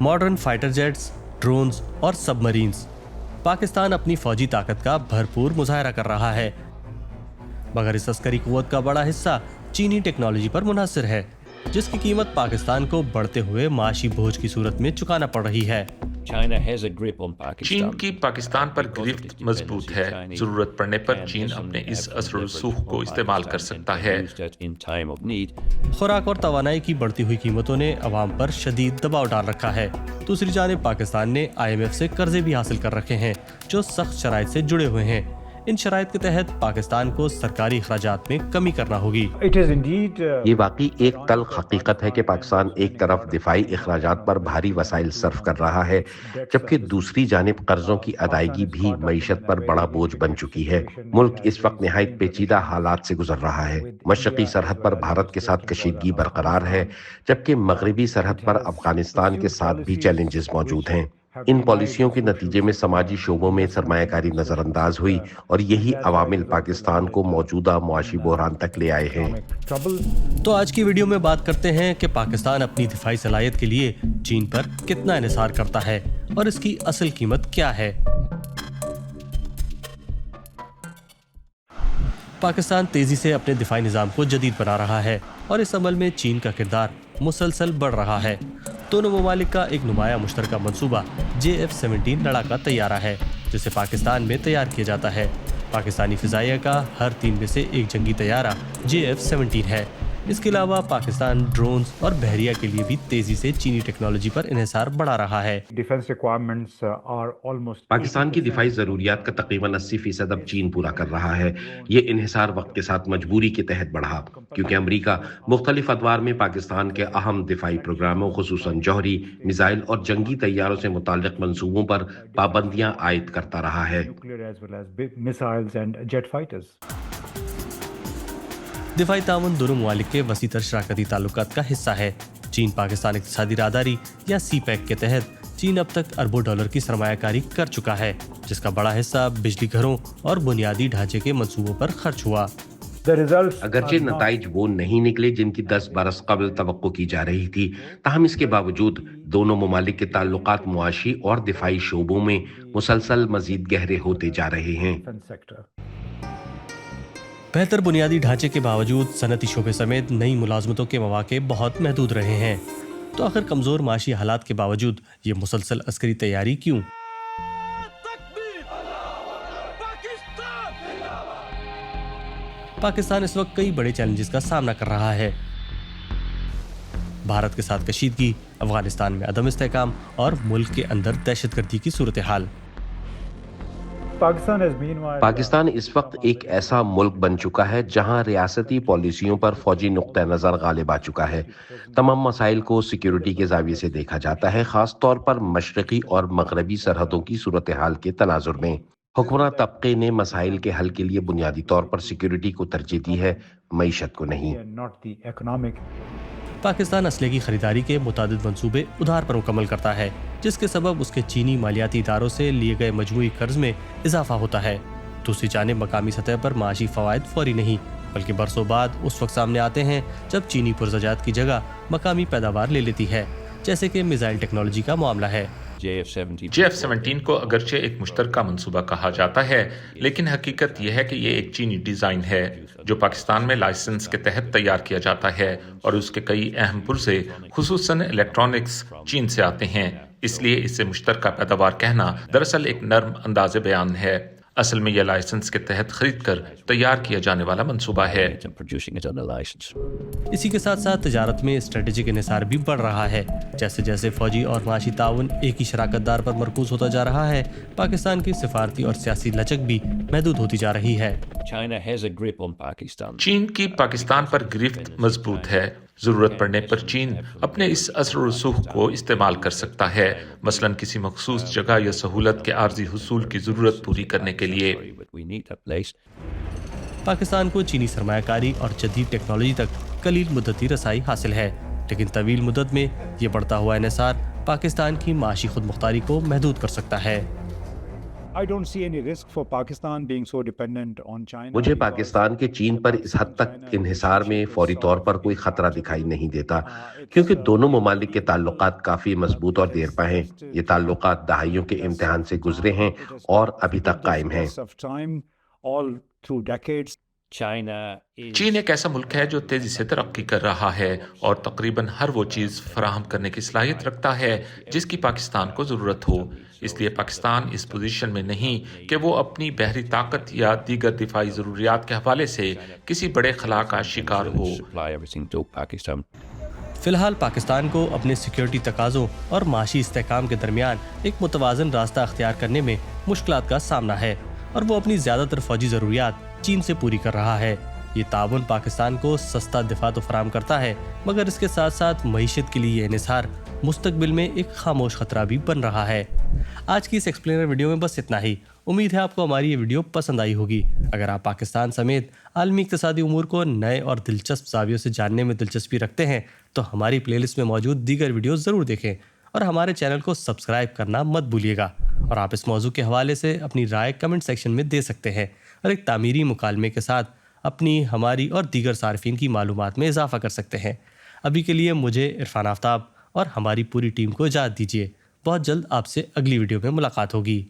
Modern fighter jets, drones और submarines. Pakistan अपनी फौजी ताकत का भरपूर मुजाहरा कर रहा है, मगर इस अस्करी कुव्वत का बड़ा हिस्सा चीनी टेक्नोलॉजी पर मुनहसर है, जिसकी कीमत पाकिस्तान को बढ़ते हुए माशी बोझ की सूरत में चुकाना पड़ रही है। चीन की पाकिस्तान पर गिरफ्त मजबूत है। जरूरत पड़ने पर चीन अपने इस असर और रसूख को इस्तेमाल कर सकता है। खुराक और तवानाई की बढ़ती हुई कीमतों ने अवाम पर शदीद दबाव डाल रखा है। दूसरी जानिब पाकिस्तान ने IMF से कर्जे भी हासिल कर रखे हैं, जो सख्त शराइत से जुड़े हुए हैं। इन शराइत के तहत पाकिस्तान को सरकारी अखराजात में कमी करना होगी। ये वाकई एक तल्ख हकीकत है कि पाकिस्तान एक तरफ दिफाई अखराजात पर भारी वसाइल सर्फ कर रहा है, जबकि दूसरी जानिब कर्जों की अदायगी भी मईशत पर बड़ा बोझ बन चुकी है। मुल्क इस वक्त निहायत पेचीदा हालात से गुजर रहा है। मशरकी सरहद पर भारत के साथ कशीदगी बरकरार है, जबकि मगरबी सरहद पर अफगानिस्तान के साथ भी चैलेंजेस मौजूद हैं। इन पॉलिसियों के नतीजे में समाजी शोबों में सरमायाकारी नजरअंदाज हुई और यही अवामिल पाकिस्तान को मौजूदा मुआशी बहरान तक ले आए हैं। तो आज की वीडियो में बात करते हैं कि पाकिस्तान अपनी दिफाई सलाहियत के लिए चीन पर कितना इन्हिसार करता है और इसकी असल कीमत क्या है। पाकिस्तान तेजी से अपने दिफाई निज़ाम को जदीद बना रहा है और इस अमल में चीन का किरदार मुसलसल बढ़ रहा है। दोनों ममालिक का एक नुमाया मुश्तरका मंसूबा JF-17 लड़ाका तैयारा है, जिसे पाकिस्तान में तैयार किया जाता है। पाकिस्तानी फिजाइया का हर 3 में से एक जंगी तैयारा JF-17 है। इसके अलावा पाकिस्तान ड्रोन्स और बहरिया के लिए भी तेजी से चीनी टेक्नोलॉजी पर इन्हिसार बढ़ा रहा है। पाकिस्तान की दिफाई जरूरियात का तकरीबन 80% अब चीन पूरा कर रहा है। ये इन्हिसार वक्त के साथ मजबूरी के तहत बढ़ा, क्योंकि अमरीका मुख्तलिफ अदवार में पाकिस्तान के अहम दिफाई प्रोग्रामों खुसूसन जौहरी, मिसाइल और जंगी तैयारों से मुताल्लिक मंसूबों पर पाबंदियां आयद करता रहा है। दिफाई ताउन दोनों ममालिक के वसीतर शराकती ताल्लुकात का हिस्सा है। चीन पाकिस्तान इक़्तिसादी राहदारी या CPEC के तहत चीन अब तक अरबों डॉलर की सरमायाकारी कर चुका है, जिसका बड़ा हिस्सा बिजली घरों और बुनियादी ढांचे के मंसूबों पर खर्च हुआ। अगरचे नताइज वो नहीं निकले जिनकी 10 बरस कबल तवक्को की जा रही थी, ताहम इसके बावजूद दोनों ममालिक के ताल्लुकात मुआशी और दिफाई शोबों में मुसलसल मजीद गहरे होते जा रहे हैं। बेहतर बुनियादी ढांचे के बावजूद सनती शोबे समेत नई मुलाजमतों के मौके बहुत महदूद रहे हैं। तो आखिर कमजोर माशी हालात के बावजूद ये मुसलसल अस्करी तैयारी क्यों? पाकिस्तान इस वक्त कई बड़े चैलेंजेस का सामना कर रहा है। भारत के साथ कशीदगी, अफगानिस्तान में अदम इस्तेहकाम और मुल्क के अंदर दहशतगर्दी की सूरत हाल। पाकिस्तान इस वक्त एक ऐसा मुल्क बन चुका है जहां रियासती पॉलिसियों पर फौजी नुक्ता नजर गालिब आ चुका है। तमाम मसाइल को सिक्योरिटी के जाविये से देखा जाता है, खास तौर पर मशरकी और मगरबी सरहदों की सूरत हाल के तनाजुर में। हुक्मरान तबके ने मसाइल के हल के लिए बुनियादी तौर पर सिक्योरिटी को तरजीह दी है, मईशत को नहीं। पाकिस्तान असले की खरीदारी के मुतादिद मंसूबे उधार पर मुकम्मल करता है, जिसके सबब उसके चीनी मालियाती इदारों से लिए गए मजमूई कर्ज में इजाफा होता है। दूसरी जानिब मकामी सतह पर माशी फवायद फौरी नहीं, बल्कि बरसों बाद उस वक्त सामने आते हैं जब चीनी पुरज़ात की जगह मकामी पैदावार ले लेती है, जैसे कि मिसाइल टेक्नोलॉजी का मामला है। JF-17 को अगरचे एक मुश्तरका मंसूबा कहा जाता है, लेकिन हकीकत यह है कि ये एक चीनी डिजाइन है जो पाकिस्तान में लाइसेंस के तहत तैयार किया जाता है और उसके कई अहम पुर्जे खुसूसन इलेक्ट्रॉनिक्स चीन से आते हैं। इसलिए इसे मुश्तरका पैदावार कहना दरअसल एक नर्म अंदाज़े बयान है। असल में यह लाइसेंस के तहत खरीद कर तैयार किया जाने वाला मंसूबा है। इसी के साथ साथ तजारत में स्ट्रेटेजिक इन्हिसार भी बढ़ रहा है। जैसे जैसे फौजी और माशी ताउन एक ही शराकतदार पर मरकूज होता जा रहा है, पाकिस्तान की सिफारती और सियासी लचक भी महदूद होती जा रही है। चीन की पाकिस्तान पर गिरफ्त मजबूत है। जरूरत पड़ने पर चीन अपने इस असर और रसूख को इस्तेमाल कर सकता है, मसलन किसी मखसूस जगह या सहूलत के आर्जी हुसूल की जरूरत पूरी करने के लिए। पाकिस्तान को चीनी सरमायाकारी और जदीद टेक्नोलॉजी तक कलील मुद्दती रसाई हासिल है, लेकिन तवील मुद्दत में ये बढ़ता हुआ इन्हिसार पाकिस्तान की माशी खुद मुख्तारी को महदूद कर सकता है। मुझे पाकिस्तान के चीन पर इस हद तक इन्हिसार में फौरी तौर पर कोई खतरा दिखाई नहीं देता, क्योंकि दोनों ममालिक के ताल्लुकात काफी मजबूत और देरपा हैं। ये ताल्लुकात दहाइयों के इम्तिहान से गुजरे हैं और अभी तक कायम हैं। चीन एक ऐसा मुल्क है जो तेजी से तरक्की कर रहा है और तकरीबन हर वो चीज़ फराहम करने की सलाहियत रखता है जिसकी पाकिस्तान को ज़रूरत हो। इसलिए पाकिस्तान इस पोजीशन में नहीं कि वो अपनी बहरी ताकत या दीगर दिफाई ज़रूरियात के हवाले से किसी बड़े खला का शिकार हो। फिलहाल पाकिस्तान को अपने सिक्योरिटी तकाज़ों और माशी इस्तेहकाम के दरमियान एक मुतवाज़न रास्ता अख्तियार करने में मुश्किलात का सामना है और वो अपनी ज़्यादातर फौजी ज़रूरियात चीन से पूरी कर रहा है। ये ताउन पाकिस्तान को सस्ता दिफा तो फराहम करता है, मगर इसके साथ साथ मईशत के लिए ये इन्हिसार मुस्तकबिल में एक खामोश खतरा भी बन रहा है। आज की इस एक्सप्लेनर वीडियो में बस इतना ही। उम्मीद है आपको हमारी ये वीडियो पसंद आई होगी। अगर आप पाकिस्तान समेत आलमी इक़्तिसादी उमूर को नए और दिलचस्प ज़ावियों से जानने में दिलचस्पी रखते हैं तो हमारी प्लेलिस्ट में मौजूद दीगर वीडियो ज़रूर देखें और हमारे चैनल को सब्सक्राइब करना मत भूलिएगा। और आप इस मौजू के हवाले से अपनी राय कमेंट सेक्शन में दे सकते हैं और एक तामीरी मुकालमे के साथ अपनी, हमारी और दीगर सार्फिन की मालूमात में इजाफा कर सकते हैं। अभी के लिए मुझे इरफान आफ्ताब और हमारी पूरी टीम को इजाज़त दीजिए। बहुत जल्द आपसे अगली वीडियो में मुलाकात होगी।